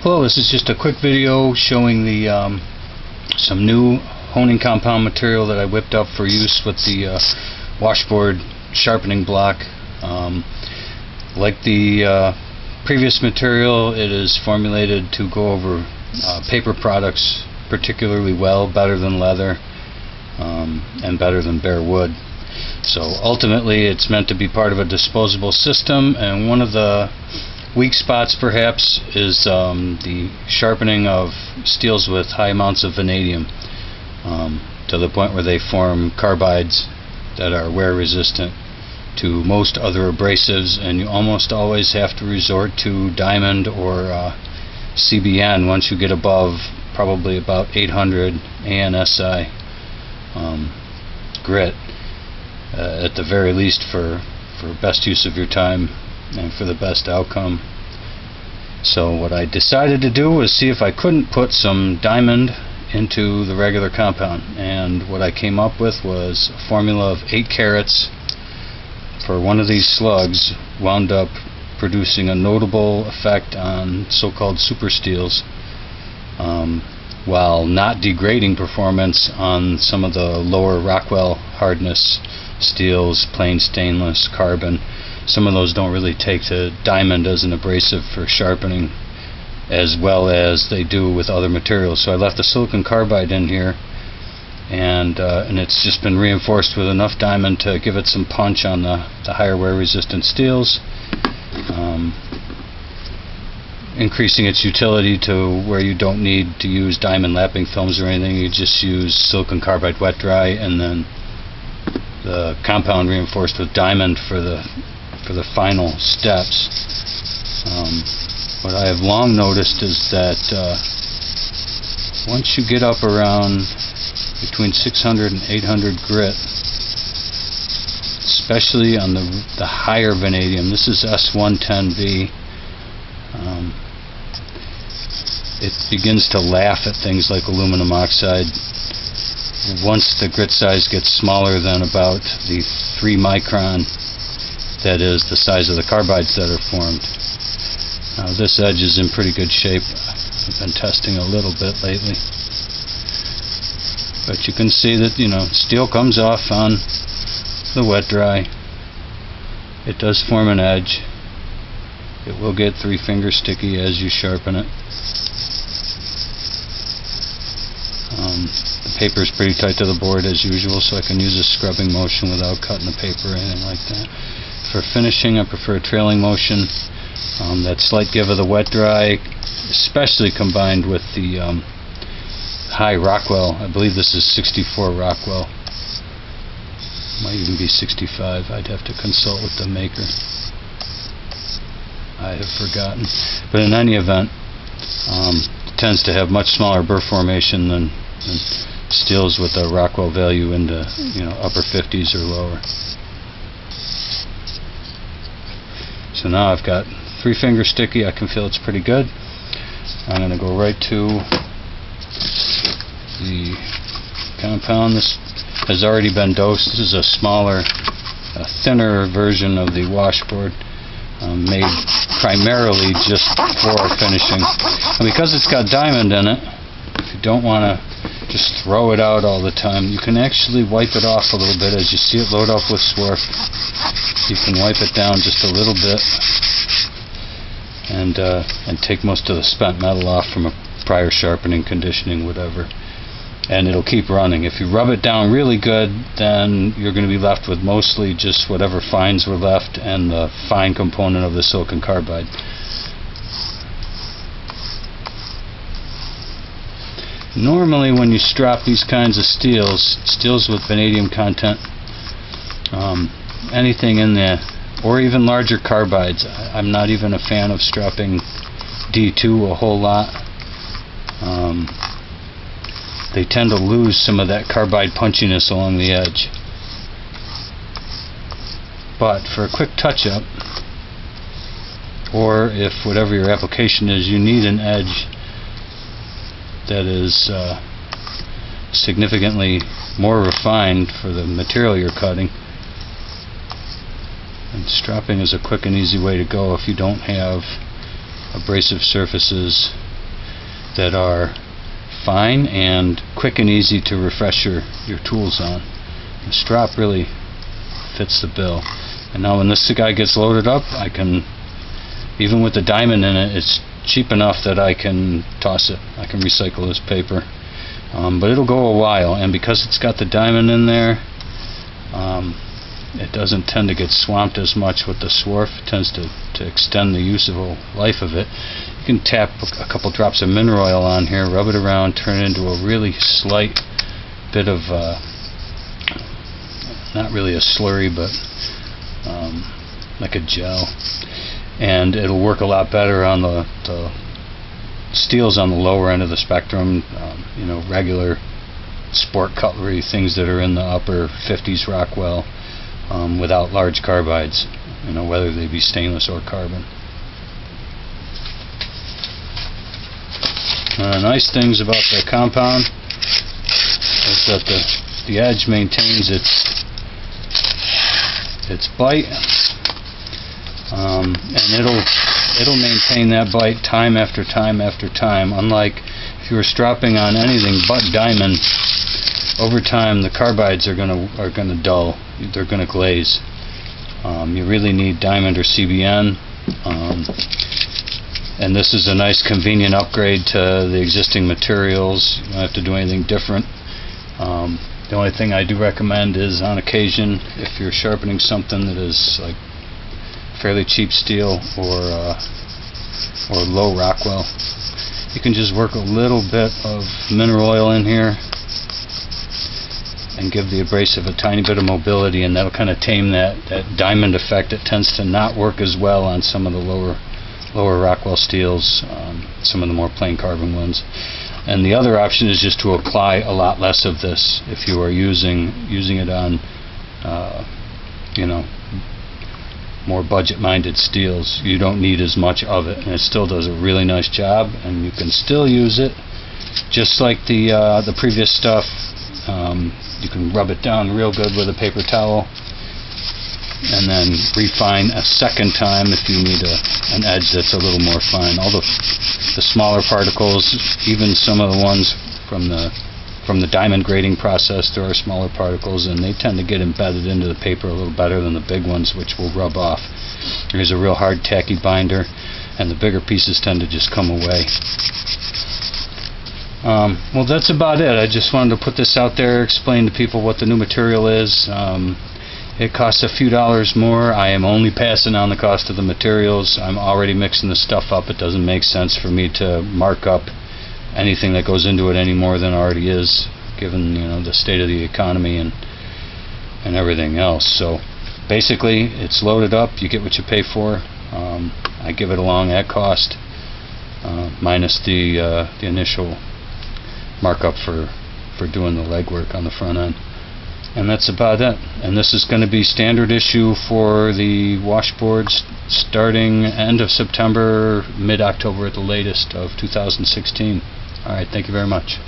Hello, this is just a quick video showing the some new honing compound material that I whipped up for use with the washboard sharpening block. Like the previous material, it is formulated to go over paper products particularly well, better than leather and better than bare wood. So ultimately it's meant to be part of a disposable system, and one of the weak spots perhaps is the sharpening of steels with high amounts of vanadium, to the point where they form carbides that are wear resistant to most other abrasives, and you almost always have to resort to diamond or CBN once you get above probably about 800 ANSI grit, at the very least for best use of your time and for the best outcome. So what I decided to do was see if I couldn't put some diamond into the regular compound, and what I came up with was a formula of 8 carats for one of these slugs wound up producing a notable effect on so-called super steels, while not degrading performance on some of the lower Rockwell hardness steels, plain stainless, carbon. Some of those don't really take to diamond as an abrasive for sharpening as well as they do with other materials. So I left the silicon carbide in here, and it's just been reinforced with enough diamond to give it some punch on the higher wear resistant steels, increasing its utility to where you don't need to use diamond lapping films or anything. You just use silicon carbide wet dry and then the compound reinforced with diamond for the final steps. What I have long noticed is that once you get up around between 600 and 800 grit, especially on the higher vanadium, this is S110V, it begins to laugh at things like aluminum oxide. Once the grit size gets smaller than about the 3 micron, that is the size of the carbides that are formed. Now this edge is in pretty good shape. I've been testing a little bit lately, but you can see that, steel comes off on the wet dry. It does form an edge. It will get 3-finger sticky as you sharpen it. The paper is pretty tight to the board as usual, so I can use a scrubbing motion without cutting the paper or anything like that. For finishing, I prefer a trailing motion. That slight give of the wet dry, especially combined with the high Rockwell. I believe this is 64 Rockwell. Might even be 65. I'd have to consult with the maker. I have forgotten. But in any event, it tends to have much smaller burr formation than steels with a Rockwell value into upper 50s or lower. So now I've got 3-finger sticky. I can feel it's pretty good. I'm going to go right to the compound. This has already been dosed. This is a smaller, thinner version of the washboard, made primarily just for finishing. And because it's got diamond in it, if you don't want to just throw it out all the time, you can actually wipe it off a little bit. As you see it load up with swarf, you can wipe it down just a little bit and take most of the spent metal off from a prior sharpening, conditioning, whatever, and it'll keep running. If you rub it down really good, then you're going to be left with mostly just whatever fines were left and the fine component of the silicon carbide. Normally when you strop these kinds of steels with vanadium content, anything in there, or even larger carbides, I'm not even a fan of stropping D2 a whole lot. They tend to lose some of that carbide punchiness along the edge. But for a quick touch-up, or if whatever your application is, you need an edge that is significantly more refined for the material you're cutting, and stropping is a quick and easy way to go if you don't have abrasive surfaces that are fine and quick and easy to refresh your tools on. The strop really fits the bill. And now when this guy gets loaded up, I can, even with the diamond in it, it's cheap enough that I can toss it. I can recycle this paper. But it'll go a while, and because it's got the diamond in there, it doesn't tend to get swamped as much with the swarf. It tends to extend the usable life of it. You can tap a couple drops of mineral oil on here, rub it around, turn it into a really slight bit of, not really a slurry, but like a gel. And it'll work a lot better on the steels on the lower end of the spectrum, you know, regular sport cutlery, things that are in the upper 50s Rockwell, without large carbides, you know, whether they be stainless or carbon. Nice things about the compound is that the edge maintains its bite, and it'll maintain that bite time after time after time. Unlike if you were stropping on anything but diamond, over time the carbides are gonna dull. They're gonna glaze. You really need diamond or CBN, and this is a nice convenient upgrade to the existing materials. You don't have to do anything different. The only thing I do recommend is, on occasion, if you're sharpening something that is like fairly cheap steel or low Rockwell, you can just work a little bit of mineral oil in here and give the abrasive a tiny bit of mobility, and that'll kind of tame that diamond effect. It tends to not work as well on some of the lower Rockwell steels, some of the more plain carbon ones. And the other option is just to apply a lot less of this. If you are using it on you know, more budget-minded steels, you don't need as much of it, and it still does a really nice job, and you can still use it just like the previous stuff. You can rub it down real good with a paper towel and then refine a second time if you need an edge that's a little more fine. All the smaller particles, even some of the ones from the diamond grading process, there are smaller particles, and they tend to get embedded into the paper a little better than the big ones, which will rub off. Here's a real hard tacky binder, and the bigger pieces tend to just come away. Well, that's about it. I just wanted to put this out there, explain to people what the new material is. It costs a few dollars more. I am only passing on the cost of the materials. I'm already mixing the stuff up. It doesn't make sense for me to mark up anything that goes into it any more than already is, given, you know, the state of the economy and everything else. So basically, it's loaded up. You get what you pay for. I give it along at cost, minus the initial markup for doing the legwork on the front end. And that's about it. And this is going to be standard issue for the washboards starting end of September, mid-October at the latest of 2016. Alright, thank you very much.